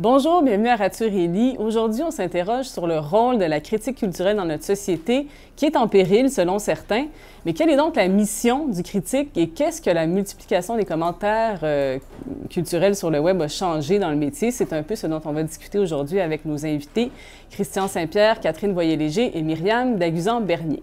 Bonjour, bienvenue à Ratureli. Aujourd'hui, on s'interroge sur le rôle de la critique culturelle dans notre société, qui est en péril selon certains. Mais quelle est donc la mission du critique et qu'est-ce que la multiplication des commentaires culturels sur le web a changé dans le métier? C'est un peu ce dont on va discuter aujourd'hui avec nos invités, Christian Saint-Pierre, Catherine Voyer-Léger et Myriam Daguzan-Bernier.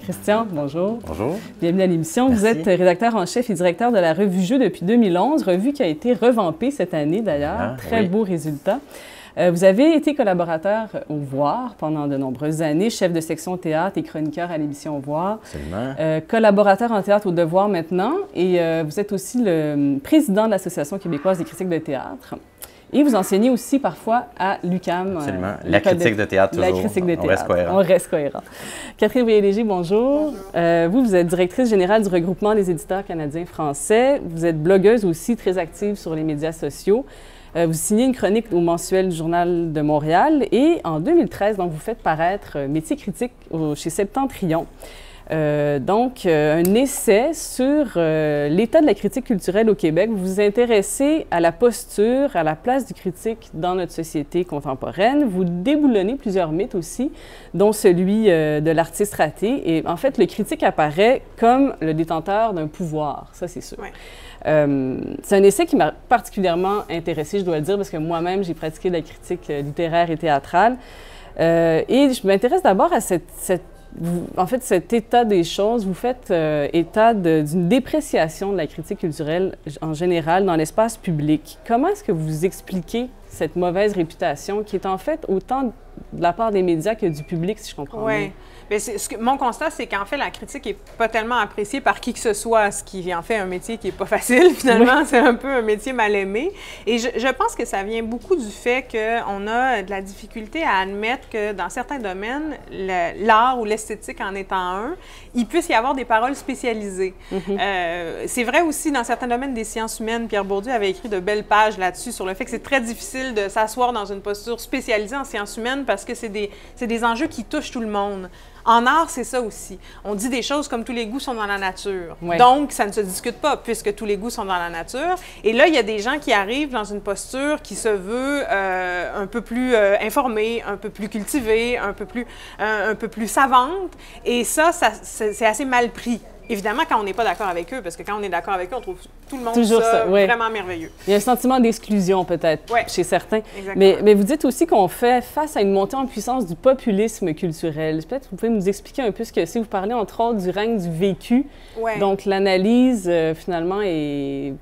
Christian, bonjour. Bonjour. Bienvenue à l'émission. Vous êtes rédacteur en chef et directeur de la revue Jeux depuis 2011, revue qui a été revampée cette année d'ailleurs. Très beau résultat. Vous avez été collaborateur au Voir pendant de nombreuses années, chef de section théâtre et chroniqueur à l'émission Voir. Absolument. Collaborateur en théâtre au Devoir maintenant et vous êtes aussi le président de l'Association québécoise des critiques de théâtre. Et vous enseignez aussi parfois à l'UQAM. Absolument. La critique de théâtre, toujours. La critique de théâtre. On reste cohérent. On reste cohérent. Catherine Voyer-Léger, bonjour. Vous êtes directrice générale du regroupement des éditeurs canadiens-français. Vous êtes blogueuse aussi, très active sur les médias sociaux. Vous signez une chronique au mensuel du Journal de Montréal. Et en 2013, donc, vous faites paraître Métier critique chez Septentrion. Un essai sur l'état de la critique culturelle au Québec. Vous vous intéressez à la posture, à la place du critique dans notre société contemporaine. Vous déboulonnez plusieurs mythes aussi, dont celui de l'artiste raté. Et en fait, le critique apparaît comme le détenteur d'un pouvoir, ça c'est sûr. Ouais. C'est un essai qui m'a particulièrement intéressée, je dois le dire, parce que moi-même, j'ai pratiqué de la critique littéraire et théâtrale. Et je m'intéresse d'abord à cet état des choses. Vous faites état d'une dépréciation de la critique culturelle en général dans l'espace public. Comment est-ce que vous expliquez cette mauvaise réputation qui est en fait autant de la part des médias que du public, si je comprends bien? Bien, mon constat, c'est qu'en fait, la critique n'est pas tellement appréciée par qui que ce soit, ce qui en fait un métier qui n'est pas facile, finalement. Oui. C'est un peu un métier mal aimé. Et je pense que ça vient beaucoup du fait qu'on a de la difficulté à admettre que dans certains domaines, l'art ou l'esthétique en étant un, il puisse y avoir des paroles spécialisées. C'est vrai aussi dans certains domaines des sciences humaines. Pierre Bourdieu avait écrit de belles pages là-dessus sur le fait que c'est très difficile de s'asseoir dans une posture spécialisée en sciences humaines parce que c'est des enjeux qui touchent tout le monde. En art, c'est ça aussi. On dit des choses comme tous les goûts sont dans la nature. Ouais. Donc, ça ne se discute pas puisque tous les goûts sont dans la nature. Et là, il y a des gens qui arrivent dans une posture qui se veut un peu plus informée, un peu plus cultivée, un peu plus savante. Et ça c'est assez mal pris. Évidemment, quand on n'est pas d'accord avec eux, parce que quand on est d'accord avec eux, on trouve tout le monde vraiment merveilleux. Il y a un sentiment d'exclusion peut-être chez certains. Mais vous dites aussi qu'on fait face à une montée en puissance du populisme culturel. Peut-être vous pouvez nous expliquer un peu ce que c'est. Vous parlez entre autres du règne du vécu. Donc l'analyse finalement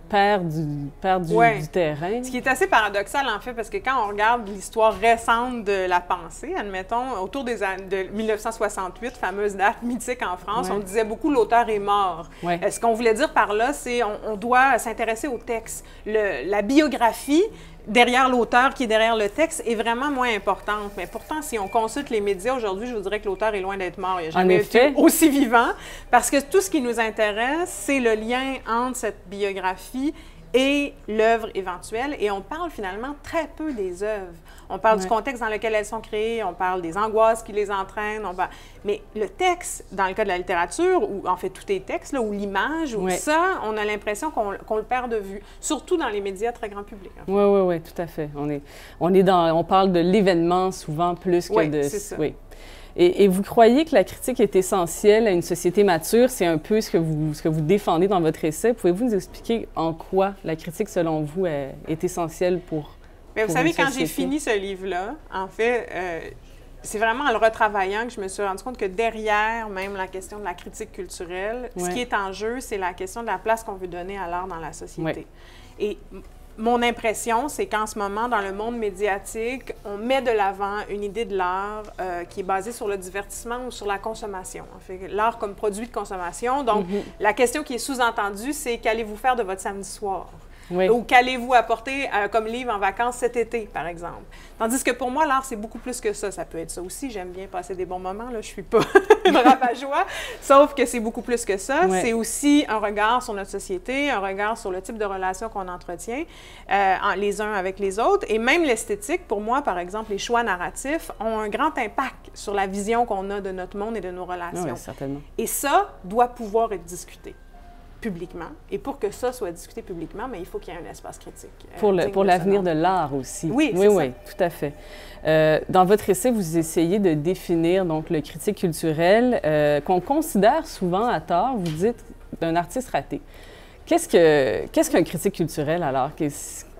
perd du terrain. Ce qui est assez paradoxal en fait, parce que quand on regarde l'histoire récente de la pensée, admettons, autour des années de 1968, fameuse date mythique en France, on disait beaucoup l'auteur est mort. Ce qu'on voulait dire par là, c'est on doit s'intéresser au texte. La biographie derrière l'auteur qui est derrière le texte est vraiment moins importante. Mais pourtant, si on consulte les médias aujourd'hui, je vous dirais que l'auteur est loin d'être mort. Il n'a jamais été aussi vivant. Parce que tout ce qui nous intéresse, c'est le lien entre cette biographie et l'œuvre éventuelle. Et on parle finalement très peu des œuvres. On parle du contexte dans lequel elles sont créées, on parle des angoisses qui les entraînent. Mais le texte, dans le cas de la littérature, ou en fait tous les textes, là, ou l'image, ou ça, on a l'impression qu'on le perd de vue, surtout dans les médias très grand public. Oui, tout à fait. On parle de l'événement souvent plus que de... c'est ça. Et vous croyez que la critique est essentielle à une société mature? C'est un peu ce que vous défendez dans votre essai. Pouvez-vous nous expliquer en quoi la critique, selon vous, est essentielle pour... Mais vous savez, quand j'ai fini ce livre-là, en fait, c'est vraiment en le retravaillant que je me suis rendu compte que derrière même la question de la critique culturelle, ce qui est en jeu, c'est la question de la place qu'on veut donner à l'art dans la société. Et mon impression, c'est qu'en ce moment, dans le monde médiatique, on met de l'avant une idée de l'art qui est basée sur le divertissement ou sur la consommation. En fait, l'art comme produit de consommation. Donc, la question qui est sous-entendue, c'est qu'allez-vous faire de votre samedi soir? Oui. Ou qu'allez-vous apporter comme livre en vacances cet été, par exemple. Tandis que pour moi, l'art, c'est beaucoup plus que ça. Ça peut être ça aussi. J'aime bien passer des bons moments. Là. Je ne suis pas une rabat-joie. Sauf que c'est beaucoup plus que ça. Oui. C'est aussi un regard sur notre société, un regard sur le type de relations qu'on entretient les uns avec les autres. Et même l'esthétique, pour moi, par exemple, les choix narratifs ont un grand impact sur la vision qu'on a de notre monde et de nos relations. Oui, certainement. Et ça doit pouvoir être discuté publiquement. Et pour que ça soit discuté publiquement, mais il faut qu'il y ait un espace critique. Pour l'avenir de l'art aussi. Oui, oui, tout à fait. Dans votre essai, vous essayez de définir donc, le critique culturel qu'on considère souvent à tort, vous dites, d'un artiste raté. Qu'est-ce qu'un critique culturel alors?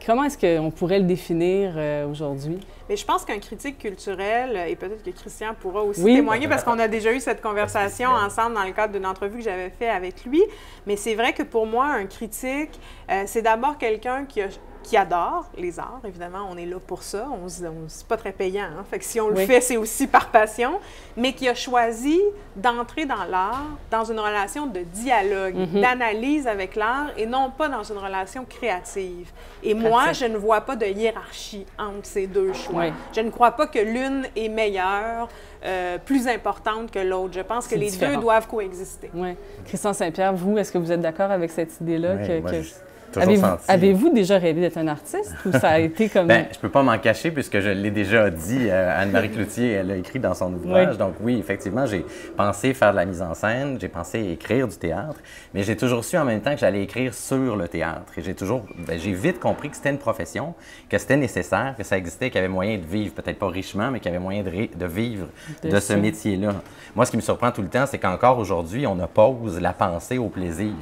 Comment est-ce qu'on pourrait le définir aujourd'hui? Mais je pense qu'un critique culturel, et peut-être que Christian pourra aussi témoigner, parce qu'on a déjà eu cette conversation ensemble dans le cadre d'une entrevue que j'avais faite avec lui, mais c'est vrai que pour moi, un critique, c'est d'abord quelqu'un qui adore les arts, évidemment, on est là pour ça, c'est pas très payant, hein? Fait que si on le fait, c'est aussi par passion, mais qui a choisi d'entrer dans l'art, dans une relation de dialogue, d'analyse avec l'art, et non pas dans une relation créative. Et moi, je ne vois pas de hiérarchie entre ces deux choix. Oui. Je ne crois pas que l'une est meilleure, plus importante que l'autre. Je pense que les deux doivent coexister. Oui. Christian Saint-Pierre, vous, est-ce que vous êtes d'accord avec cette idée-là? Oui, Avez-vous déjà rêvé d'être un artiste ou ça a été comme... Bien, je ne peux pas m'en cacher puisque je l'ai déjà dit. Anne-Marie Cloutier, elle l'a écrit dans son ouvrage. Oui. Donc oui, effectivement, j'ai pensé faire de la mise en scène, j'ai pensé écrire du théâtre, mais j'ai toujours su en même temps que j'allais écrire sur le théâtre. Et j'ai vite compris que c'était une profession, que c'était nécessaire, que ça existait, qu'il y avait moyen de vivre, peut-être pas richement, mais qu'il y avait moyen de vivre de ce métier-là. Moi, ce qui me surprend tout le temps, c'est qu'encore aujourd'hui, on oppose la pensée au plaisir.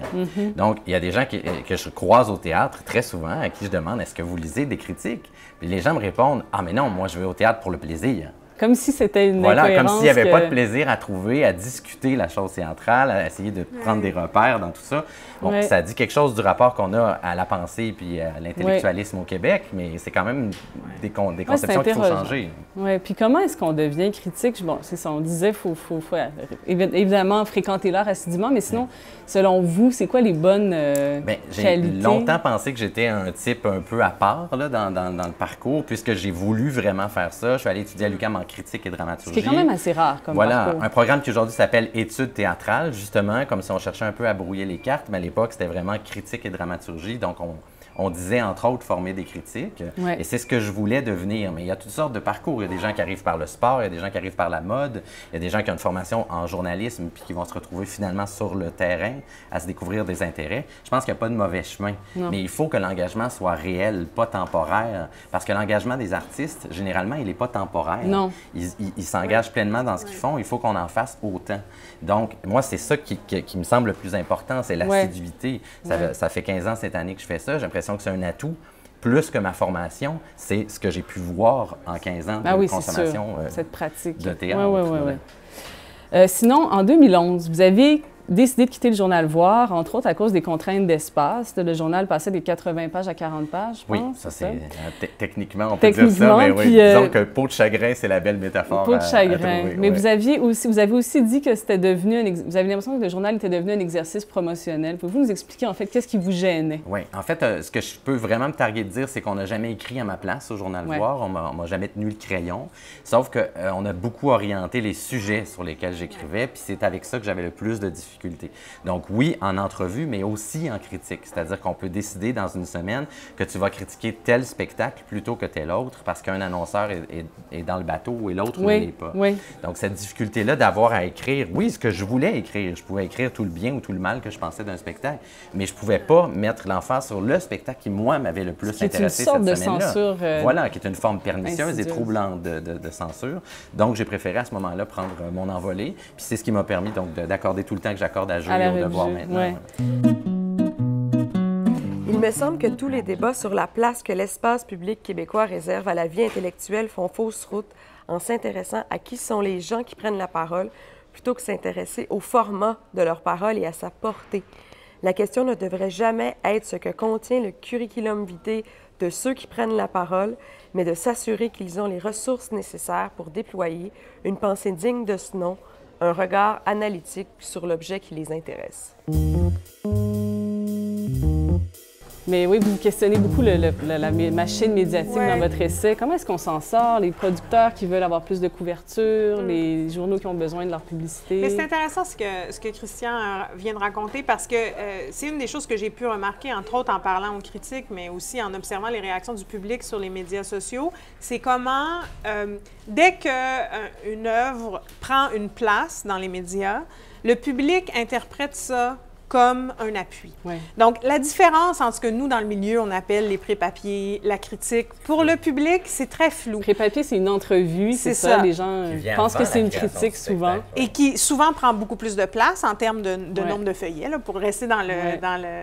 Donc, il y a des gens que je croise au théâtre très souvent, à qui je demande « Est-ce que vous lisez des critiques? » Puis les gens me répondent « Ah, mais non, moi, je vais au théâtre pour le plaisir. » Comme si c'était une Voilà, comme s'il n'y avait pas de plaisir à trouver, à discuter la chose théâtrale, à essayer de prendre des repères dans tout ça. Bon, ça dit quelque chose du rapport qu'on a à la pensée puis à l'intellectualisme au Québec, mais c'est quand même des conceptions qu'il faut changer. Oui, puis comment est-ce qu'on devient critique? Bon, c'est ça, on disait qu'il faut évidemment fréquenter l'art assidûment, mais sinon, selon vous, c'est quoi les bonnes qualités? J'ai longtemps pensé que j'étais un type un peu à part là, dans le parcours, puisque j'ai voulu vraiment faire ça. Je suis allé étudier à l'UQAM en critique et dramaturgie. Ce qui est quand même assez rare comme parcours. Un programme qui aujourd'hui s'appelle Études théâtrales, justement, comme si on cherchait un peu à brouiller les cartes, mais à l'époque, c'était vraiment critique et dramaturgie, donc on disait, entre autres, former des critiques. Ouais. Et c'est ce que je voulais devenir. Mais il y a toutes sortes de parcours. Il y a des gens qui arrivent par le sport, il y a des gens qui arrivent par la mode, il y a des gens qui ont une formation en journalisme puis qui vont se retrouver finalement sur le terrain à se découvrir des intérêts. Je pense qu'il n'y a pas de mauvais chemin. Non. Mais il faut que l'engagement soit réel, pas temporaire. Parce que l'engagement des artistes, généralement, il n'est pas temporaire. Non. Ils s'engagent pleinement dans ce qu'ils font. Il faut qu'on en fasse autant. Donc, moi, c'est ça qui me semble le plus important, c'est l'assiduité. Ça fait 15 ans cette année que je fais ça. J'ai l'impression que c'est un atout. Plus que ma formation, c'est ce que j'ai pu voir en 15 ans de consommation cette pratique de théâtre. Oui. Sinon, en 2011, vous avez décidé de quitter le journal Voir, entre autres à cause des contraintes d'espace. Le journal passait des 80 pages à 40 pages, je pense. Oui, ça c'est... Techniquement, on peut dire ça, mais oui, disons que peau de chagrin, c'est la belle métaphore. Peau de chagrin. Mais vous avez aussi dit que c'était devenu... Vous avez l'impression que le journal était devenu un exercice promotionnel. Pouvez-vous nous expliquer, en fait, qu'est-ce qui vous gênait? Oui. En fait, ce que je peux vraiment me targuer de dire, c'est qu'on n'a jamais écrit à ma place au journal Voir. On m'a jamais tenu le crayon. Sauf qu'on a beaucoup orienté les sujets sur lesquels j'écrivais, puis c'est avec ça que j'avais le plus de difficultés. Donc oui, en entrevue, mais aussi en critique. C'est-à-dire qu'on peut décider dans une semaine que tu vas critiquer tel spectacle plutôt que tel autre parce qu'un annonceur est dans le bateau et l'autre ne l'est pas. Oui. Donc cette difficulté-là d'avoir à écrire, oui, ce que je voulais écrire, je pouvais écrire tout le bien ou tout le mal que je pensais d'un spectacle, mais je ne pouvais pas mettre l'emphase sur le spectacle qui, moi, m'avait le plus intéressé cette semaine-là. Une sorte de censure. Voilà, qui est une forme pernicieuse et troublante de censure. Donc j'ai préféré à ce moment-là prendre mon envolée. Puis c'est ce qui m'a permis donc d'accorder tout le temps que j'accorde à Jeux et au devoir maintenant. Ouais. Il me semble que tous les débats sur la place que l'espace public québécois réserve à la vie intellectuelle font fausse route en s'intéressant à qui sont les gens qui prennent la parole plutôt que s'intéresser au format de leur parole et à sa portée. La question ne devrait jamais être ce que contient le curriculum vitae de ceux qui prennent la parole, mais de s'assurer qu'ils ont les ressources nécessaires pour déployer une pensée digne de ce nom, un regard analytique sur l'objet qui les intéresse. Mais oui, vous questionnez beaucoup la machine médiatique Ouais. dans votre essai. Comment est-ce qu'on s'en sort? Les producteurs qui veulent avoir plus de couverture, les journaux qui ont besoin de leur publicité. Mais c'est intéressant ce que Christian vient de raconter parce que c'est une des choses que j'ai pu remarquer, entre autres en parlant aux critiques, mais aussi en observant les réactions du public sur les médias sociaux. C'est comment, dès qu'une œuvre prend une place dans les médias, le public interprète ça comme un appui. Ouais. Donc, la différence entre ce que nous, dans le milieu, on appelle les pré-papiers, la critique, pour le public, c'est très flou. Pré-papier, c'est une entrevue, c'est C'est ça. ça. Les gens Qui vient pensent que avant c'est la une création critique du souvent. spectacle. Et qui souvent prend beaucoup plus de place en termes de Ouais. nombre de feuillets, là, pour rester dans Ouais.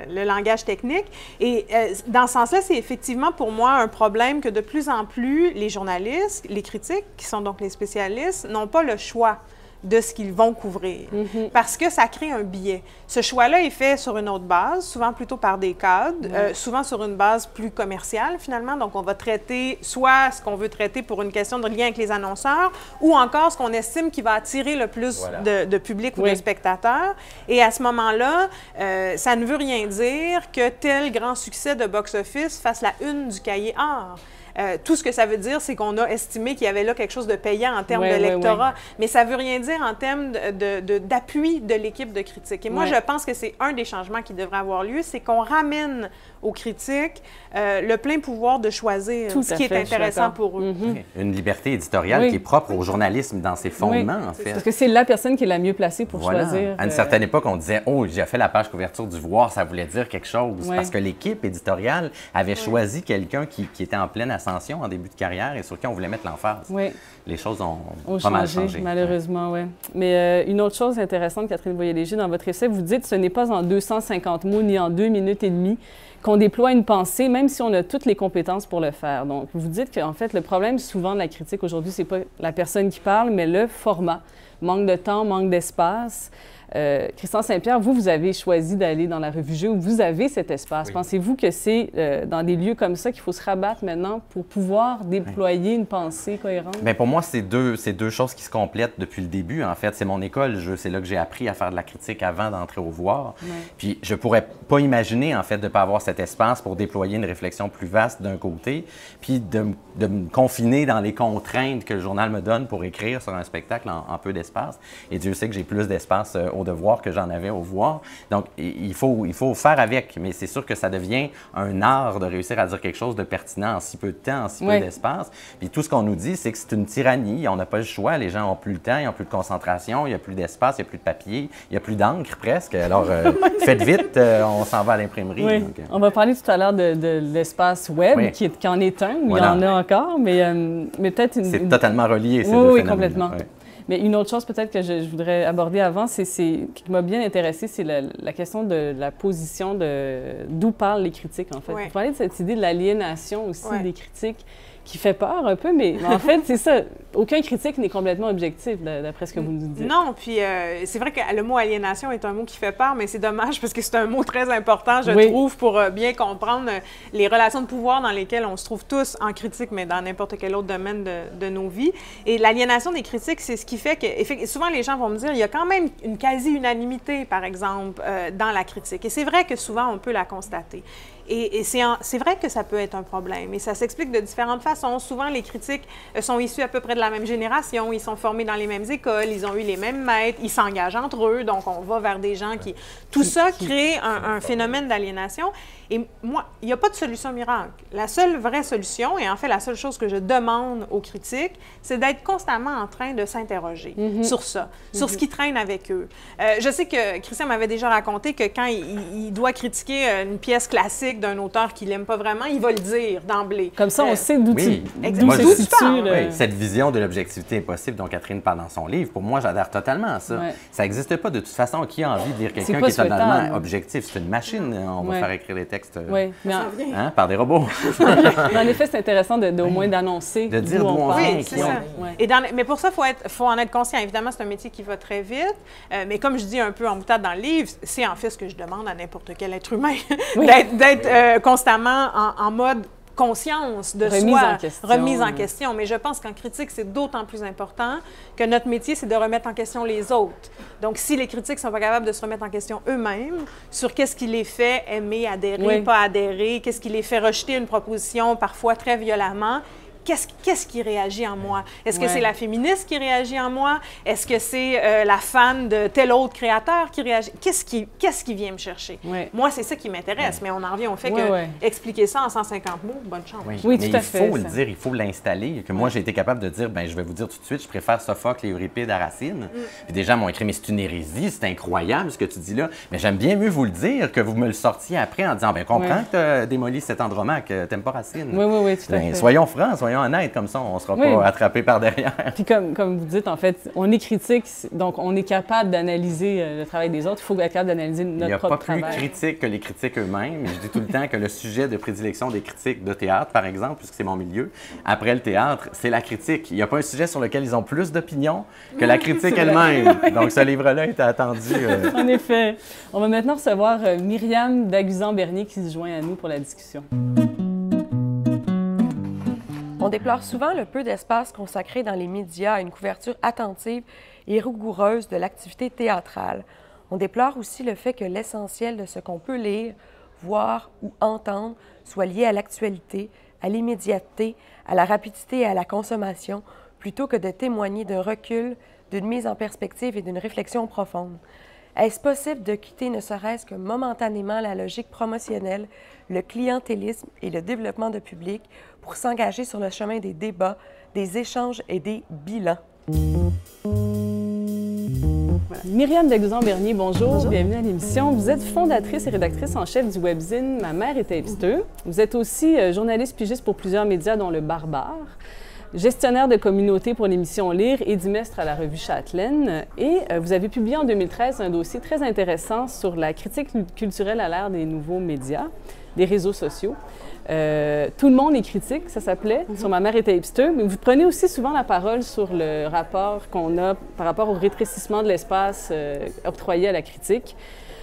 le langage technique. Et dans ce sens-là, c'est effectivement pour moi un problème que de plus en plus les journalistes, les critiques, qui sont donc les spécialistes, n'ont pas le choix de ce qu'ils vont couvrir, parce que ça crée un biais. Ce choix-là est fait sur une autre base, souvent plutôt par des cadres, souvent sur une base plus commerciale, finalement. Donc, on va traiter soit ce qu'on veut traiter pour une question de lien avec les annonceurs, ou encore ce qu'on estime qui va attirer le plus de public ou Oui. de spectateurs. Et à ce moment-là, ça ne veut rien dire que tel grand succès de box-office fasse la une du cahier art. Tout ce que ça veut dire, c'est qu'on a estimé qu'il y avait là quelque chose de payant en termes Ouais, de ouais, lectorat, mais ça ne veut rien dire en termes d'appui de l'équipe de critique. Et moi, Ouais. je pense que c'est un des changements qui devrait avoir lieu, c'est qu'on ramène aux critiques le plein pouvoir de choisir Tout ce à qui est fait, je suis intéressant d'accord. pour eux. Une liberté éditoriale Oui. qui est propre au journalisme dans ses fondements, en fait. Parce que c'est la personne qui est la mieux placée pour Voilà. choisir. À une certaine époque, on disait « Oh, j'ai fait la page couverture du Voir, ça voulait dire quelque chose. Ouais. Parce que l'équipe éditoriale avait choisi quelqu'un qui était en pleine ascension en début de carrière et sur qui on voulait mettre l'emphase. Oui. Les choses ont Ont pas mal changé, changé. malheureusement, oui. Mais une autre chose intéressante, Catherine Boyer-Léger, dans votre essai, vous dites « Ce n'est pas en 250 mots ni en 2 minutes et demie qu'on déploie une pensée, même si on a toutes les compétences pour le faire. » Donc, vous dites qu'en fait, le problème souvent de la critique aujourd'hui, c'est pas la personne qui parle, mais le format. Manque de temps, manque d'espace. Christian Saint-Pierre, vous avez choisi d'aller dans la revue J où vous avez cet espace. Oui. Pensez-vous que c'est dans des lieux comme ça qu'il faut se rabattre maintenant pour pouvoir déployer une pensée cohérente? Bien, pour moi, c'est deux choses qui se complètent depuis le début. En fait, c'est mon école. C'est là que j'ai appris à faire de la critique avant d'entrer au Voir. Ouais. Puis, je pourrais pas imaginer, en fait, de ne pas avoir cet espace pour déployer une réflexion plus vaste d'un côté, puis de me confiner dans les contraintes que le journal me donne pour écrire sur un spectacle en peu d'espace. Et Dieu sait que j'ai plus d'espace au Devoir que j'en avais au Voir. Donc, il faut faire avec. Mais c'est sûr que ça devient un art de réussir à dire quelque chose de pertinent en si peu de temps, en si peu Oui. d'espace. Puis tout ce qu'on nous dit, c'est que c'est une tyrannie. On n'a pas le choix. Les gens n'ont plus le temps, ils n'ont plus de concentration, il n'y a plus d'espace, il n'y a plus de papier, il n'y a plus d'encre presque. Alors, faites vite, on s'en va à l'imprimerie. Oui. Donc, On va parler tout à l'heure de l'espace web, Oui. qui en est un, où Voilà. il y en a encore, mais peut-être une... c'est totalement relié, ces Oui, deux oui, phénomènes. complètement. Ouais. Mais une autre chose peut-être que je voudrais aborder avant, qui m'a bien intéressée, c'est la question de la position d'où parlent les critiques, en fait. Ouais. Vous parlez de cette idée de l'aliénation aussi Ouais. des critiques qui fait peur un peu, mais en fait, c'est ça. Aucun critique n'est complètement objectif, d'après ce que vous nous dites. Non, puis c'est vrai que le mot aliénation est un mot qui fait peur, mais c'est dommage parce que c'est un mot très important, je Oui. trouve, pour bien comprendre les relations de pouvoir dans lesquelles on se trouve tous en critique, mais dans n'importe quel autre domaine de nos vies. Et l'aliénation des critiques, c'est ce qui fait que souvent les gens vont me dire, il y a quand même une quasi-unanimité, par exemple, dans la critique. Et c'est vrai que souvent on peut la constater. Et c'est vrai que ça peut être un problème. Et ça s'explique de différentes façons. Souvent, les critiques sont issus à peu près de la même génération. Ils sont formés dans les mêmes écoles. Ils ont eu les mêmes maîtres. Ils s'engagent entre eux. Donc, on va vers des gens qui... Tout ça crée un phénomène d'aliénation. Et moi, il n'y a pas de solution miracle. La seule vraie solution, et en fait, la seule chose que je demande aux critiques, c'est d'être constamment en train de s'interroger sur ça, sur ce qui traîne avec eux. Je sais que Christian m'avait déjà raconté que quand il doit critiquer une pièce classique d'un auteur qu'il n'aime pas vraiment, il va le dire d'emblée. Comme ça, on sait d'où oui. d'où se Moi, situe. Oui, cette vision de l'objectivité impossible dont Catherine parle dans son livre, pour moi, j'adhère totalement à ça. Ouais. Ça n'existe pas de toute façon. Qui a envie de lire quelqu'un pas qui est totalement souhaitable. objectif? C'est une machine. On va Ouais. faire écrire des textes Oui, mais hein, par des robots. en effet, c'est intéressant au moins d'annoncer De dire d'où on parle. vient, Oui, c'est qui ça. on- Ouais. Et mais pour ça, faut en être conscient. Évidemment, c'est un métier qui va très vite. Mais comme je dis un peu en boutade dans le livre, c'est en fait ce que je demande à n'importe quel être humain, Oui. d'être constamment en mode conscience de remise soi, en question. remise en question. Mais je pense qu'en critique, c'est d'autant plus important que notre métier, c'est de remettre en question les autres. Donc, si les critiques ne sont pas capables de se remettre en question eux-mêmes sur qu'est-ce qui les fait aimer, adhérer, pas adhérer, qu'est-ce qui les fait rejeter une proposition parfois très violemment, qu'est-ce qui réagit en moi? Est-ce que c'est la féministe qui réagit en moi? Est-ce que c'est la fan de tel autre créateur qui réagit? Qu'est-ce qui vient me chercher? Moi, c'est ça qui m'intéresse, mais on en revient au fait que expliquer ça en 150 mots, bonne chance. Oui, mais il faut le dire, il faut l'installer. Que moi, j'ai été capable de dire, ben je vais vous dire tout de suite, je préfère Sophocle et Euripide à Racine. Puis des gens m'ont écrit, mais c'est une hérésie, c'est incroyable ce que tu dis là. Mais j'aime bien mieux vous le dire que vous me le sortiez après en disant, ben comprends que tu as démoli cet Andromaque, que tu n'aimes pas Racine. Oui, tout à fait. Soyons francs, soyons honnêtes, comme ça, on ne sera pas attrapé par derrière. Puis comme vous dites, en fait, on est critique, donc on est capable d'analyser le travail des autres. Il faut être capable d'analyser notre propre travail. Il n'y a pas plus critique que les critiques eux-mêmes. Je dis tout le temps que le sujet de prédilection des critiques de théâtre, par exemple, puisque c'est mon milieu, après le théâtre, c'est la critique. Il n'y a pas un sujet sur lequel ils ont plus d'opinion que la critique elle-même. Donc, ce livre-là était attendu. En effet. On va maintenant recevoir Myriam Daguzan-Bernier qui se joint à nous pour la discussion. On déplore souvent le peu d'espace consacré dans les médias à une couverture attentive et rigoureuse de l'activité théâtrale. On déplore aussi le fait que l'essentiel de ce qu'on peut lire, voir ou entendre soit lié à l'actualité, à l'immédiateté, à la rapidité et à la consommation, plutôt que de témoigner d'un recul, d'une mise en perspective et d'une réflexion profonde. Est-ce possible de quitter ne serait-ce que momentanément la logique promotionnelle, le clientélisme et le développement de public pour s'engager sur le chemin des débats, des échanges et des bilans? Voilà. Myriam Daguzan-Bernier, bonjour. Bienvenue à l'émission. Vous êtes fondatrice et rédactrice en chef du webzine Ma mère était hipster. Vous êtes aussi journaliste pigiste pour plusieurs médias, dont Le Barbare, gestionnaire de communauté pour l'émission Lire et dimestre à la revue Châtelaine. Et vous avez publié en 2013 un dossier très intéressant sur la critique culturelle à l'ère des nouveaux médias, des réseaux sociaux. Tout le monde est critique, ça s'appelait, sur Ma mère était hipster. Mais vous prenez aussi souvent la parole sur le rapport qu'on a par rapport au rétrécissement de l'espace octroyé à la critique.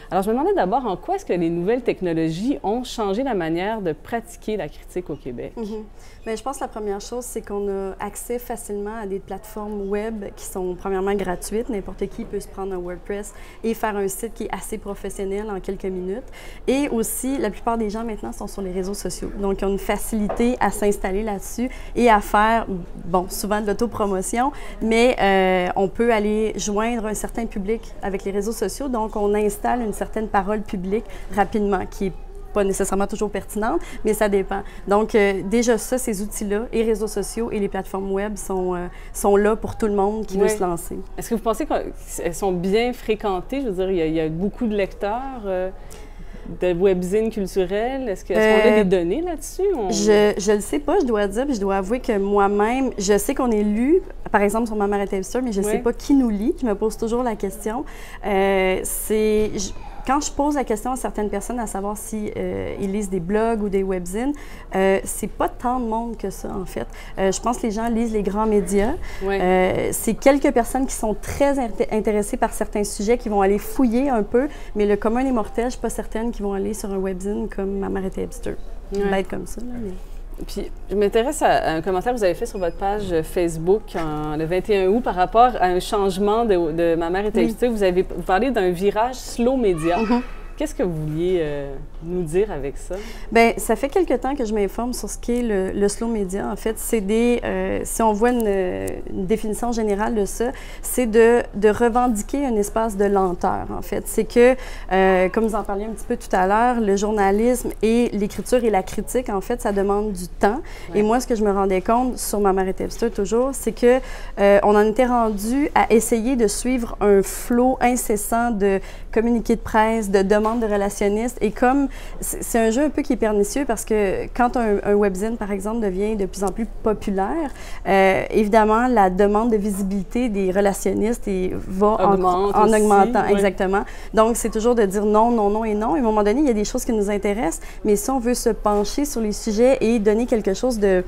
Alors, je me demandais d'abord en quoi est-ce que les nouvelles technologies ont changé la manière de pratiquer la critique au Québec? Bien, je pense que la première chose, c'est qu'on a accès facilement à des plateformes web qui sont premièrement gratuites. N'importe qui peut se prendre un WordPress et faire un site qui est assez professionnel en quelques minutes. Et aussi, la plupart des gens maintenant sont sur les réseaux sociaux. Donc, ils ont une facilité à s'installer là-dessus et à faire, bon, souvent de l'autopromotion, mais on peut aller joindre un certain public avec les réseaux sociaux. Donc, on installe une certaine parole publique rapidement qui est pas nécessairement toujours pertinente, mais ça dépend. Donc, déjà ça, ces outils-là, les réseaux sociaux et les plateformes web sont là pour tout le monde qui veut se lancer. Est-ce que vous pensez qu'elles sont bien fréquentées? Je veux dire, il y a beaucoup de lecteurs de webzines culturels. Est-ce qu'on a des données là-dessus? Je le sais pas, je dois dire, puis je dois avouer que moi-même, je sais qu'on est lu, par exemple, sur Ma mère était hipster, mais je sais pas qui nous lit. Je me pose toujours la question. Quand je pose la question à certaines personnes à savoir si ils lisent des blogs ou des webzines, c'est pas tant de monde que ça, en fait. Je pense que les gens lisent les grands médias. C'est quelques personnes qui sont très intéressées par certains sujets, qui vont aller fouiller un peu, mais le commun des mortels, je suis pas certaine qu'ils vont aller sur un webzine comme Ma mère était hipster. Ça va être comme ça, là, mais... Puis, je m'intéresse à un commentaire que vous avez fait sur votre page Facebook le 21 août par rapport à un changement de Ma mère était hipster. Vous parlez d'un virage slow média. Qu'est-ce que vous vouliez nous dire avec ça? Bien, ça fait quelque temps que je m'informe sur ce qu'est le slow media. En fait, c'est si on voit une définition générale de ça, c'est de revendiquer un espace de lenteur, en fait. C'est que, comme vous en parliez un petit peu tout à l'heure, le journalisme et l'écriture et la critique, en fait, ça demande du temps. Et moi, ce que je me rendais compte sur Ma mère était hipster toujours, c'est que on en était rendu à essayer de suivre un flot incessant de communiqués de presse, de demandes de relationnistes. Et comme c'est un jeu un peu qui est pernicieux parce que quand un webzine, par exemple, devient de plus en plus populaire, évidemment, la demande de visibilité des relationnistes va en augmentant. Exactement. Donc, c'est toujours de dire non, non, non et non. Et à un moment donné, il y a des choses qui nous intéressent, mais si on veut se pencher sur les sujets et donner quelque chose de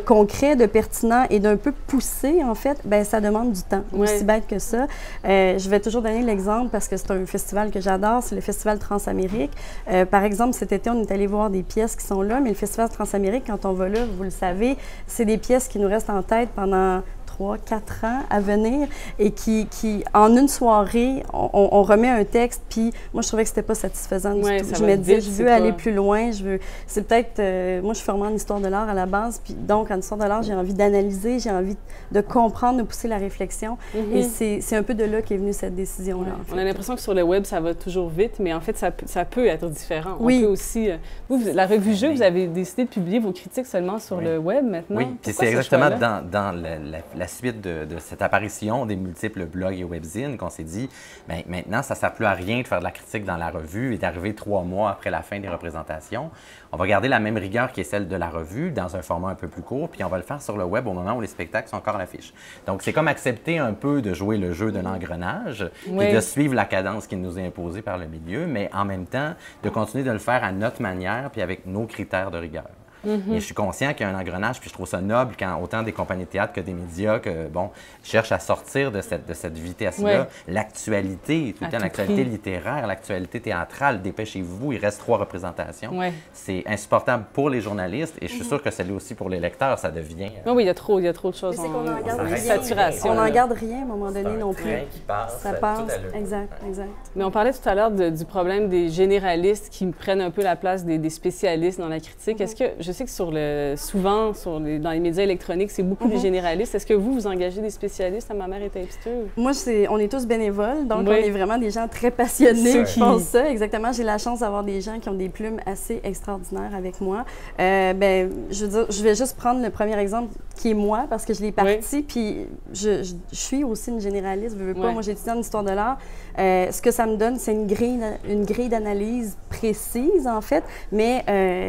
concret, de pertinent et d'un peu poussé, en fait, bien, ça demande du temps. Aussi bête que ça. Je vais toujours donner l'exemple parce que c'est un festival que j'adore, c'est le Festival Festival Transamérique. Par exemple, cet été, on est allé voir des pièces qui sont là, mais le Festival Transamérique, quand on va là, vous le savez, c'est des pièces qui nous restent en tête pendant 3-4 ans à venir et qui en une soirée, on remet un texte, puis moi, je trouvais que c'était pas satisfaisant du tout. Je me disais, je veux aller plus loin, c'est peut-être, moi, je suis formée en histoire de l'art à la base, puis donc, en histoire de l'art, j'ai envie d'analyser, j'ai envie de comprendre, de pousser la réflexion, et c'est un peu de là qu'est venue cette décision-là. En fait. On a l'impression que sur le web, ça va toujours vite, mais en fait, ça peut être différent. Oui. On peut aussi, la revue Jeu, vous avez décidé de publier vos critiques seulement sur le web maintenant. Oui, puis c'est exactement dans la suite de cette apparition des multiples blogs et webzines qu'on s'est dit, bien, maintenant, ça ne sert plus à rien de faire de la critique dans la revue et d'arriver 3 mois après la fin des représentations. On va garder la même rigueur qui est celle de la revue dans un format un peu plus court, puis on va le faire sur le web au moment où les spectacles sont encore à l'affiche. Donc, c'est comme accepter un peu de jouer le jeu de l'engrenage et de suivre la cadence qui nous est imposée par le milieu, mais en même temps, de continuer de le faire à notre manière puis avec nos critères de rigueur. Et je suis conscient qu'il y a un engrenage, puis je trouve ça noble quand autant des compagnies de théâtre que des médias cherchent à sortir de cette vitesse-là. L'actualité, tout le temps, l'actualité littéraire, l'actualité théâtrale, dépêchez-vous, il reste 3 représentations. C'est insupportable pour les journalistes et je suis sûr que c'est aussi pour les lecteurs, ça devient... Oui, il y a trop de choses. C'est qu'on en garde rien. Saturation. On n'en garde rien à un moment donné non plus. Ça passe, exact. Mais on parlait tout à l'heure du problème des généralistes qui prennent un peu la place des spécialistes dans la critique. Est-ce que, je sais que souvent, dans les médias électroniques, c'est beaucoup des généralistes. Est-ce que vous engagez des spécialistes à Ma mère est hipster? Moi, on est tous bénévoles, donc on est vraiment des gens très passionnés qui font ça. Exactement. J'ai la chance d'avoir des gens qui ont des plumes assez extraordinaires avec moi. Je veux dire, je vais juste prendre le premier exemple qui est moi, parce que je l'ai parti, puis je suis aussi une généraliste, je veux pas. Moi, j'ai étudié en histoire de l'art. Ce que ça me donne, c'est une grille d'analyse précise, en fait, mais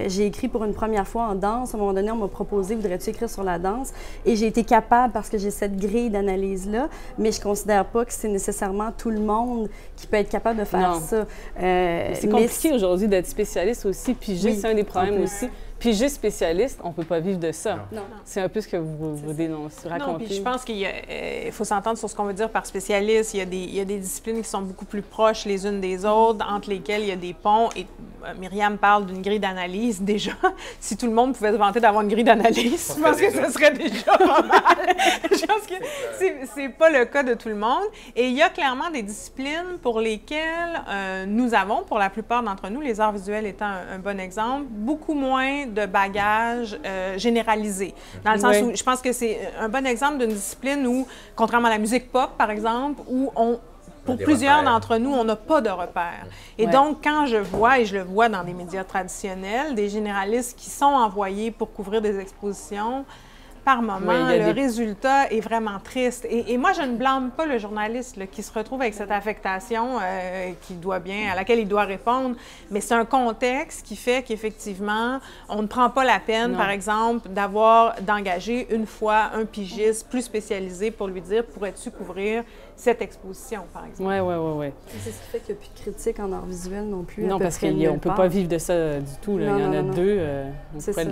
j'ai écrit pour une première fois en danse. À un moment donné, on m'a proposé, voudrais-tu écrire sur la danse? Et j'ai été capable parce que j'ai cette grille d'analyse-là, mais je ne considère pas que c'est nécessairement tout le monde qui peut être capable de faire ça. C'est compliqué aujourd'hui d'être spécialiste aussi, pigiste, c'est un des problèmes aussi. Pigiste spécialiste, on ne peut pas vivre de ça. C'est un peu ce que vous dénoncez, racontez. Non, puis je pense qu'il faut s'entendre sur ce qu'on veut dire par spécialiste. Il y a des disciplines qui sont beaucoup plus proches les unes des autres, entre lesquelles il y a des ponts. Et Myriam parle d'une grille d'analyse. Déjà, si tout le monde pouvait se vanter d'avoir une grille d'analyse, je pense que ce serait déjà pas mal. Je pense que c'est pas le cas de tout le monde. Et il y a clairement des disciplines pour lesquelles nous avons, pour la plupart d'entre nous, les arts visuels étant un bon exemple, beaucoup moins de bagages généralisés. Dans le sens où je pense que c'est un bon exemple d'une discipline où, contrairement à la musique pop, par exemple, où pour plusieurs d'entre nous, on n'a pas de repères. Et donc, quand je vois, et je le vois dans les médias traditionnels, des généralistes qui sont envoyés pour couvrir des expositions, par moment, le résultat est vraiment triste. Et moi, je ne blâme pas le journaliste qui se retrouve avec cette affectation à laquelle il doit répondre, mais c'est un contexte qui fait qu'effectivement, on ne prend pas la peine, par exemple, d'engager une fois un pigiste plus spécialisé pour lui dire « Pourrais-tu couvrir cette exposition, par exemple? » Oui. C'est ce qui fait qu'il n'y a plus de critique en art visuel non plus. Non, parce qu'on ne peut pas vivre de ça du tout. Là. Il y en a 2.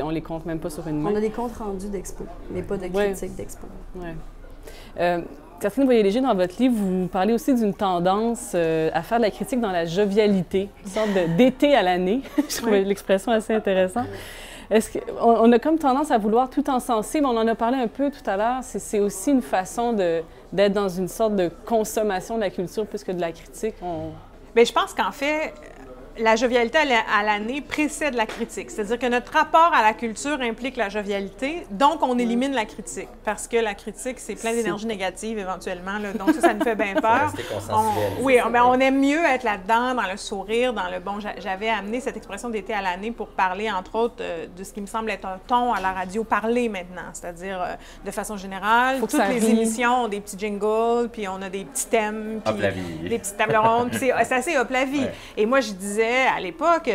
On les compte même pas sur une main. On a des comptes rendus d'expo, mais pas de critiques d'expo. Catherine Boyer-Léger, dans votre livre, vous parlez aussi d'une tendance à faire de la critique dans la jovialité, une sorte d'été à l'année. Je trouvais l'expression assez intéressante. Est-ce qu'on a comme tendance à vouloir tout encenser, mais on en a parlé un peu tout à l'heure, c'est aussi une façon d'être dans une sorte de consommation de la culture plus que de la critique? Bien, je pense qu'en fait, la jovialité à l'année précède la critique. C'est-à-dire que notre rapport à la culture implique la jovialité, donc on élimine la critique, parce que la critique, c'est plein d'énergie négative éventuellement, là, donc ça nous fait bien peur. On aime mieux être là-dedans, dans le sourire, dans le bon... J'avais amené cette expression d'été à l'année pour parler, entre autres, de ce qui me semble être un ton à la radio parlé maintenant, c'est-à-dire, de façon générale, toutes les émissions ont des petits jingles, puis on a des petits thèmes, puis des petites tables rondes, puis c'est assez hop la vie. Et moi, je disais disais à l'époque,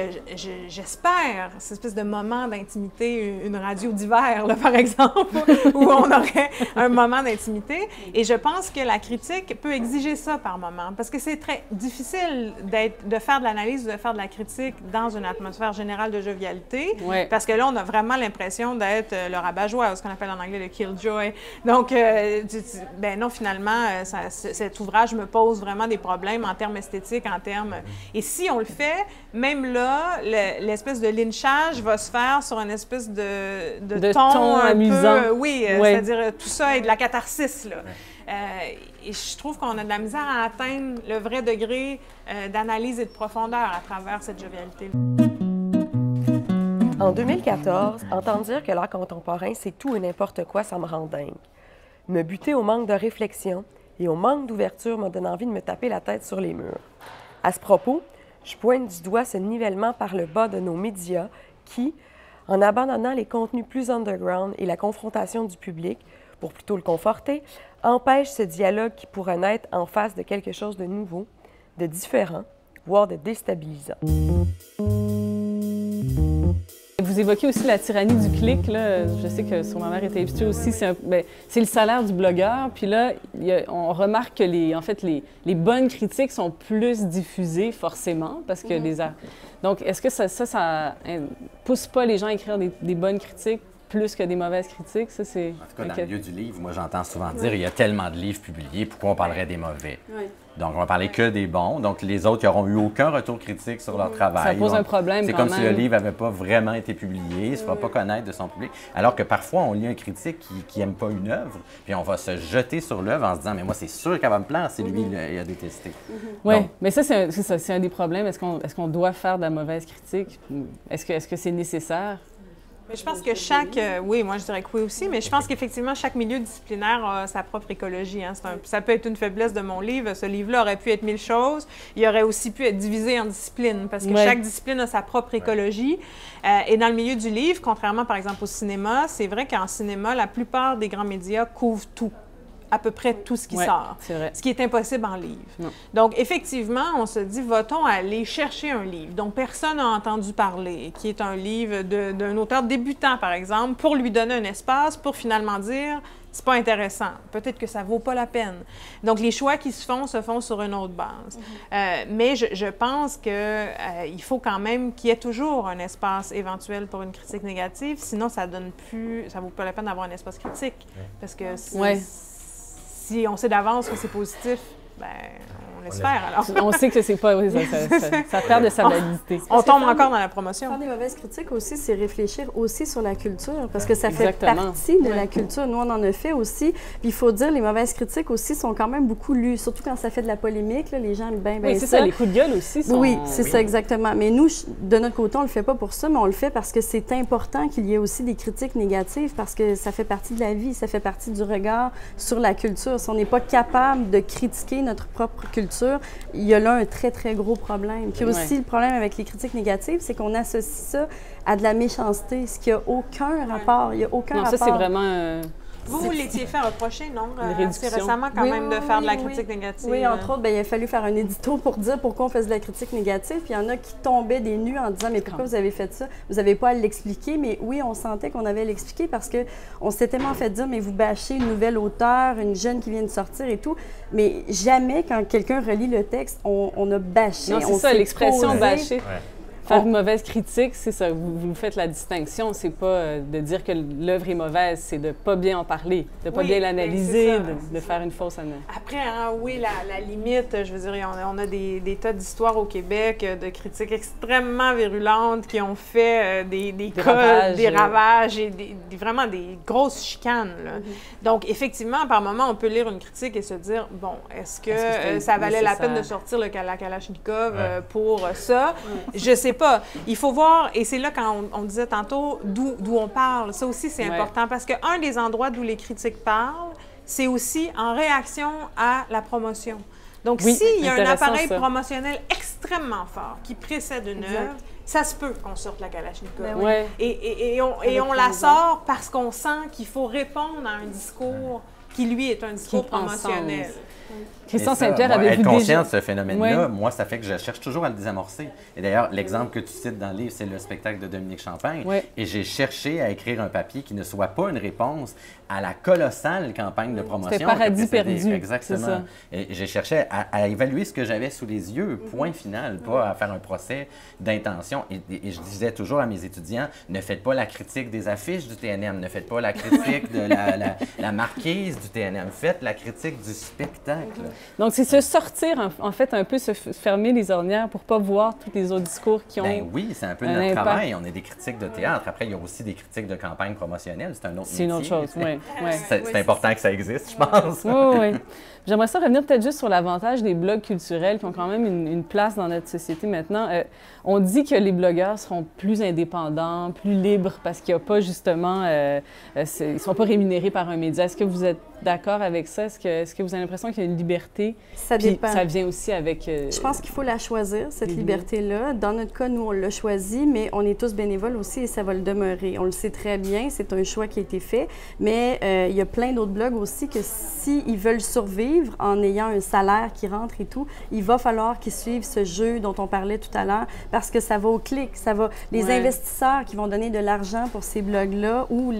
j'espère, cette espèce de moment d'intimité, une radio d'hiver, là, par exemple, où on aurait un moment d'intimité. Et je pense que la critique peut exiger ça par moment, parce que c'est très difficile de faire de l'analyse ou de faire de la critique dans une atmosphère générale de jovialité, parce que là, on a vraiment l'impression d'être le rabat-joie, ce qu'on appelle en anglais le killjoy. Donc, ben non, finalement, cet ouvrage me pose vraiment des problèmes en termes esthétiques, en termes... Et si on le fait, même là, l'espèce de lynchage va se faire sur une espèce de ton un amusant. Peu, c'est-à-dire tout ça est de la catharsis, là. Et je trouve qu'on a de la misère à atteindre le vrai degré d'analyse et de profondeur à travers cette jovialité. En 2014, entendre dire que l'art contemporain, c'est tout et n'importe quoi, ça me rend dingue. Me buter au manque de réflexion et au manque d'ouverture me donne envie de me taper la tête sur les murs. À ce propos, je pointe du doigt ce nivellement par le bas de nos médias qui, en abandonnant les contenus plus underground et la confrontation du public, pour plutôt le conforter, empêchent ce dialogue qui pourrait naître en face de quelque chose de nouveau, de différent, voire de déstabilisant. Vous évoquez aussi la tyrannie du clic. Là. Je sais que sur Ma mère était habituée aussi. C'est le salaire du blogueur. Puis là, on remarque que les bonnes critiques sont plus diffusées, forcément, parce que Donc, est-ce que ça pousse pas les gens à écrire des bonnes critiques plus que des mauvaises critiques? Ça, c'est... En tout cas, dans le milieu du livre, moi, j'entends souvent dire il y a tellement de livres publiés, pourquoi on parlerait des mauvais? Donc, on va parler que des bons. Donc, les autres, ils n'auront eu aucun retour critique sur leur travail. Ça pose un problème C'est comme si le livre n'avait pas vraiment été publié, il ne se fera pas connaître de son public. Alors que parfois, on lit un critique qui n'aime pas une œuvre, puis on va se jeter sur l'œuvre en se disant « Mais moi, c'est sûr qu'elle va me plaire si lui, il a détesté. » Oui, mais ça, c'est un des problèmes. Est-ce qu'on doit faire de la mauvaise critique? Est-ce que c'est nécessaire? Mais je pense que oui, moi je dirais que oui aussi, mais je pense qu'effectivement, chaque milieu disciplinaire a sa propre écologie. Hein. Ça peut être une faiblesse de mon livre. Ce livre-là aurait pu être 1000 choses. Il aurait aussi pu être divisé en disciplines, parce que chaque discipline a sa propre écologie. Et dans le milieu du livre, contrairement par exemple au cinéma, c'est vrai qu'en cinéma, la plupart des grands médias couvrent tout. À peu près tout ce qui sort, ce qui est impossible en livre. Non. Donc, effectivement, on se dit, va-t-on aller chercher un livre dont personne n'a entendu parler, qui est un livre d'un auteur débutant, par exemple, pour lui donner un espace, pour finalement dire, c'est pas intéressant, peut-être que ça vaut pas la peine. Donc, les choix qui se font sur une autre base. Mais je pense qu'il faut quand même qu'il y ait toujours un espace éventuel pour une critique négative, sinon ça vaut pas la peine d'avoir un espace critique, parce que si on sait d'avance que c'est positif, ben on l'espère alors. On sait que c'est pas... Oui, ça perd de sa validité. On tombe encore dans la promotion. Faire des mauvaises critiques aussi, c'est réfléchir aussi sur la culture, parce que ça fait partie de la culture. Nous, on en a fait aussi. Puis il faut dire, les mauvaises critiques aussi sont quand même beaucoup lues, surtout quand ça fait de la polémique. Là, les gens aiment bien c'est ça. Les coups de gueule aussi sont... Oui, c'est ça, exactement. Mais nous, de notre côté, on le fait pas pour ça, mais on le fait parce que c'est important qu'il y ait aussi des critiques négatives, parce que ça fait partie de la vie, ça fait partie du regard sur la culture. Si on n'est pas capable de critiquer notre propre culture, il y a là un très, très gros problème. Puis aussi, le problème avec les critiques négatives, c'est qu'on associe ça à de la méchanceté, ce qui n'a aucun rapport. Il n'y a aucun rapport. Ça, c'est vraiment... Vous l'étiez fait reprocher, non? Assez récemment, quand même, de faire de la critique négative. Oui, entre autres, il a fallu faire un édito pour dire pourquoi on faisait de la critique négative. Puis il y en a qui tombaient des nues en disant « Mais pourquoi vous avez fait ça? Vous n'avez pas à l'expliquer. » Mais oui, on sentait qu'on avait à l'expliquer parce qu'on s'était tellement fait dire « Mais vous bâchez une nouvelle auteure, une jeune qui vient de sortir et tout. » Mais jamais, quand quelqu'un relit le texte, on a bâché. Non, c'est ça, l'expression « bâcher ». Faire une mauvaise critique, c'est ça. Vous faites la distinction. C'est pas de dire que l'œuvre est mauvaise, c'est de pas bien en parler, de pas bien l'analyser, de faire une fausse analyse. Après, oui, la limite, je veux dire, on a des tas d'histoires au Québec de critiques extrêmement virulentes qui ont fait des ravages et vraiment des grosses chicanes. Là. Donc, effectivement, par moment, on peut lire une critique et se dire, bon, est-ce que ça valait la peine de sortir la Kalachnikov pour ça? Je sais pas. Il faut voir, et c'est là quand on disait tantôt d'où on parle. Ça aussi, c'est important parce qu'un des endroits d'où les critiques parlent, c'est aussi en réaction à la promotion. Donc, s'il y a un appareil promotionnel extrêmement fort qui précède une œuvre, ça se peut qu'on sorte la Kalachnikov. Et on la sort parce qu'on sent qu'il faut répondre à un discours qui, lui, est un discours promotionnel. Christian Saint-Pierre avait vu être conscient déjà... de ce phénomène-là, Ouais. moi, ça fait que je cherche toujours à le désamorcer. Et d'ailleurs, l'exemple que tu cites dans le livre, c'est le spectacle de Dominique Champagne. Ouais. Et j'ai cherché à écrire un papier qui ne soit pas une réponse à la colossale campagne de promotion. C'était Paradis que précédait. perdu. Exactement. C'est ça. Et j'ai cherché à évaluer ce que j'avais sous les yeux, point final, pas à faire un procès d'intention. Et je disais toujours à mes étudiants, ne faites pas la critique des affiches du TNM, ne faites pas la critique de la marquise du TNM, faites la critique du spectacle. Donc, c'est se sortir, en fait, un peu se fermer les ornières pour pas voir tous les autres discours qui ont... Ben oui, c'est un peu un notre impact. travail. On est des critiques de théâtre. Après, il y a aussi des critiques de campagne promotionnelle. C'est un autre C'est une autre métier. chose, oui. Ouais. C'est important que ça existe, je pense. Oui, oui. J'aimerais ça revenir peut-être juste sur l'avantage des blogs culturels qui ont quand même une place dans notre société maintenant. On dit que les blogueurs seront plus indépendants, plus libres parce qu'il n'y a pas justement... ils ne sont pas rémunérés par un média. Est-ce que vous êtes d'accord avec ça? Est-ce que vous avez l'impression qu'il y a une liberté? Ça Puis dépend. ça vient aussi avec... Je pense qu'il faut la choisir, cette liberté-là. Dans notre cas, nous, on l'a choisi, mais on est tous bénévoles aussi et ça va le demeurer. On le sait très bien, c'est un choix qui a été fait, mais il y a plein d'autres blogs aussi que s'ils veulent survivre en ayant un salaire qui rentre et tout, il va falloir qu'ils suivent ce jeu dont on parlait tout à l'heure parce que ça va au clic, ça va... Les investisseurs qui vont donner de l'argent pour ces blogs-là ou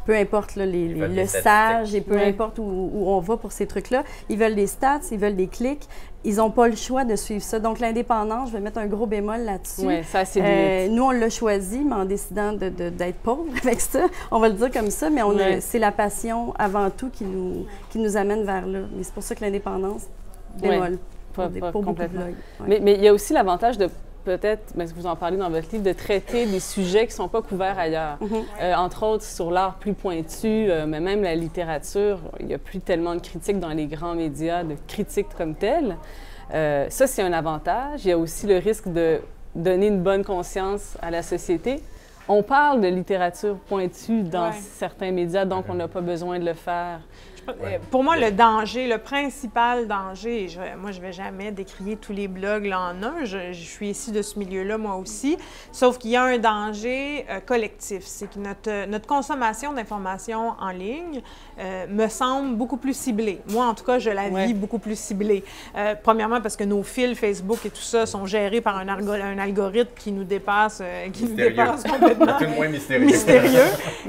peu importe là, le sage et peu importe où on va pour ces trucs-là, ils veulent des stats, ils veulent des clics. Ils n'ont pas le choix de suivre ça. Donc, l'indépendance, je vais mettre un gros bémol là-dessus. Oui, ça, c'est limite. Nous, on l'a choisi, mais en décidant d'être pauvre avec ça, on va le dire comme ça, mais c'est la passion avant tout qui nous amène vers là. Mais c'est pour ça que l'indépendance, bémol, pour beaucoup de blogs. Ouais. Mais il y a aussi l'avantage de peut-être, mais vous en parlez dans votre livre, de traiter des sujets qui ne sont pas couverts ailleurs. Entre autres, sur l'art plus pointu, mais même la littérature, il n'y a plus tellement de critiques dans les grands médias, de critiques comme telles. Ça, c'est un avantage. Il y a aussi le risque de donner une bonne conscience à la société. On parle de littérature pointue dans certains médias, donc on n'a pas besoin de le faire. Pour moi, le danger, le principal danger, moi, je ne vais jamais décrier tous les blogs là en un, je suis ici de ce milieu-là, moi aussi, sauf qu'il y a un danger collectif. C'est que notre consommation d'informations en ligne me semble beaucoup plus ciblée. Moi, en tout cas, je la vis beaucoup plus ciblée. Premièrement, parce que nos fils Facebook et tout ça sont gérés par un algorithme qui nous dépasse, complètement. Tout moins mystérieux.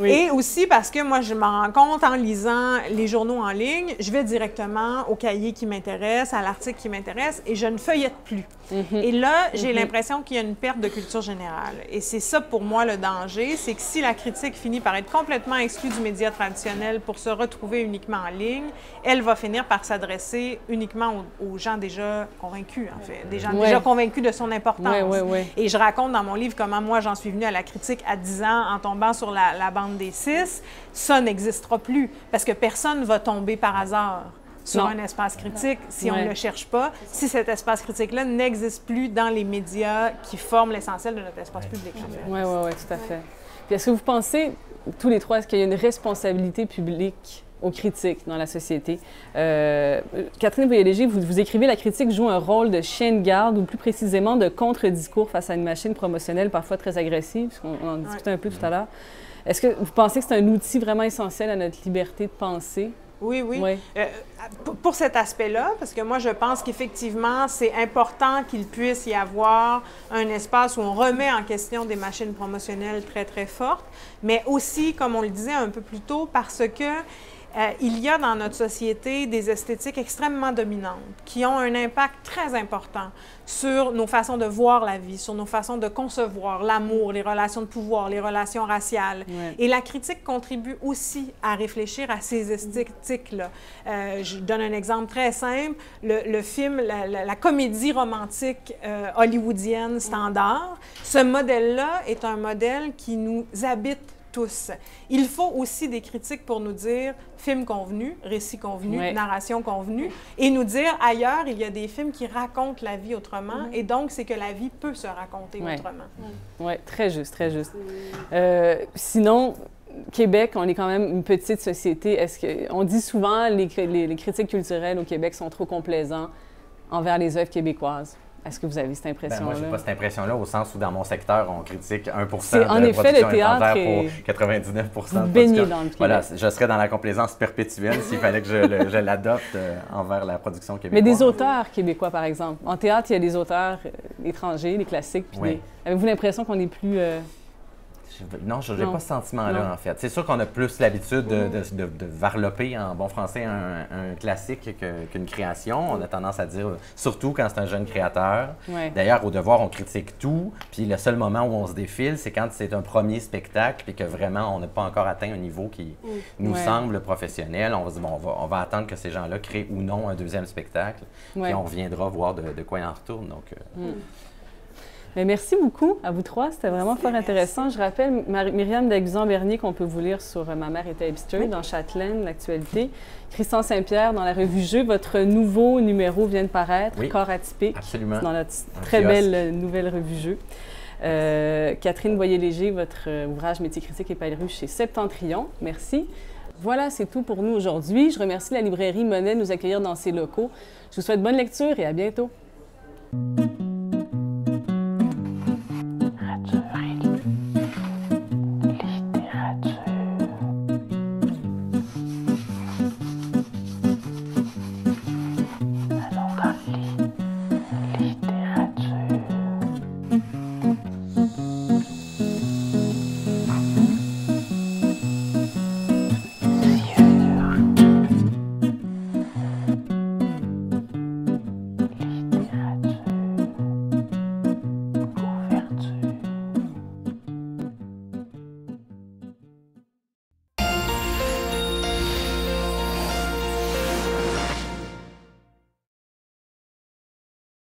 Et aussi parce que moi, je me rends compte en lisant les journaux en ligne, je vais directement au cahier qui m'intéresse, à l'article qui m'intéresse et je ne feuillette plus. Et là, j'ai l'impression qu'il y a une perte de culture générale. Et c'est ça pour moi le danger, c'est que si la critique finit par être complètement exclue du média traditionnel pour se retrouver uniquement en ligne, elle va finir par s'adresser uniquement aux gens déjà convaincus, en fait, des gens déjà convaincus de son importance. Et je raconte dans mon livre comment moi j'en suis venue à la critique à 10 ans en tombant sur la bande des 6. Ça n'existera plus parce que personne ne va tomber par hasard sur un espace critique si on ne le cherche pas, si cet espace critique-là n'existe plus dans les médias qui forment l'essentiel de notre espace public. Oui, tout à fait. Puis est-ce que vous pensez, tous les trois, est-ce qu'il y a une responsabilité publique aux critiques dans la société? Catherine Boyer-Léger, vous écrivez « La critique joue un rôle de chien de garde ou plus précisément de contre-discours face à une machine promotionnelle parfois très agressive », on en discutait un peu tout à l'heure. Est-ce que vous pensez que c'est un outil vraiment essentiel à notre liberté de penser? Oui. Pour cet aspect-là, parce que moi, je pense qu'effectivement, c'est important qu'il puisse y avoir un espace où on remet en question des machines promotionnelles très, très fortes, mais aussi, comme on le disait un peu plus tôt, parce que il y a dans notre société des esthétiques extrêmement dominantes qui ont un impact très important sur nos façons de voir la vie, sur nos façons de concevoir l'amour, les relations de pouvoir, les relations raciales. Et la critique contribue aussi à réfléchir à ces esthétiques-là. Je donne un exemple très simple. Le film, la comédie romantique hollywoodienne standard, ce modèle-là est un modèle qui nous habite tous. Il faut aussi des critiques pour nous dire film convenu, récit convenu, narration convenue, et nous dire ailleurs, il y a des films qui racontent la vie autrement, et donc c'est que la vie peut se raconter autrement. Oui, très juste, très juste. Sinon, Québec, on est quand même une petite société. On dit souvent les critiques culturelles au Québec sont trop complaisants envers les œuvres québécoises. Est-ce que vous avez cette Ben, impression-là? moi, j'ai pas cette impression-là, au sens où dans mon secteur, on critique 1 de en effet, production le théâtre étrangère est pour 99 de baigné production. dans le Québec. Voilà, je serais dans la complaisance perpétuelle s'il fallait que je l'adopte envers la production Mais québécoise. des auteurs québécois, par exemple. En théâtre, il y a des auteurs étrangers, des classiques. Puis Oui. Avez-vous l'impression qu'on est plus... Non, je n'ai Non. pas ce sentiment-là, Non. en fait. C'est sûr qu'on a plus l'habitude de varloper, en bon français, un classique qu'une création. On a tendance à dire, surtout quand c'est un jeune créateur. Ouais. D'ailleurs, au Devoir, on critique tout. Puis le seul moment où on se défile, c'est quand c'est un premier spectacle et que vraiment, on n'a pas encore atteint un niveau qui nous Ouais. semble professionnel. On va se dire, bon, on va attendre que ces gens-là créent ou non un deuxième spectacle. Ouais. Puis on reviendra voir de quoi il en retourne. Donc, Mais merci beaucoup à vous trois. C'était vraiment fort intéressant. Je rappelle, Myriam Daguizon-Bernier, qu'on peut vous lire sur Ma mère était hipster dans Châtelaine, l'actualité. Christian Saint-Pierre dans la revue Jeu. Votre nouveau numéro vient de paraître, Oui, Corps atypique, absolument. dans notre Un très kiosque. belle nouvelle revue Jeu. Catherine Boyer-Léger, votre ouvrage Métier critique et pèleruge chez Septentrion. Merci. Voilà, c'est tout pour nous aujourd'hui. Je remercie la librairie Monet de nous accueillir dans ses locaux. Je vous souhaite bonne lecture et à bientôt.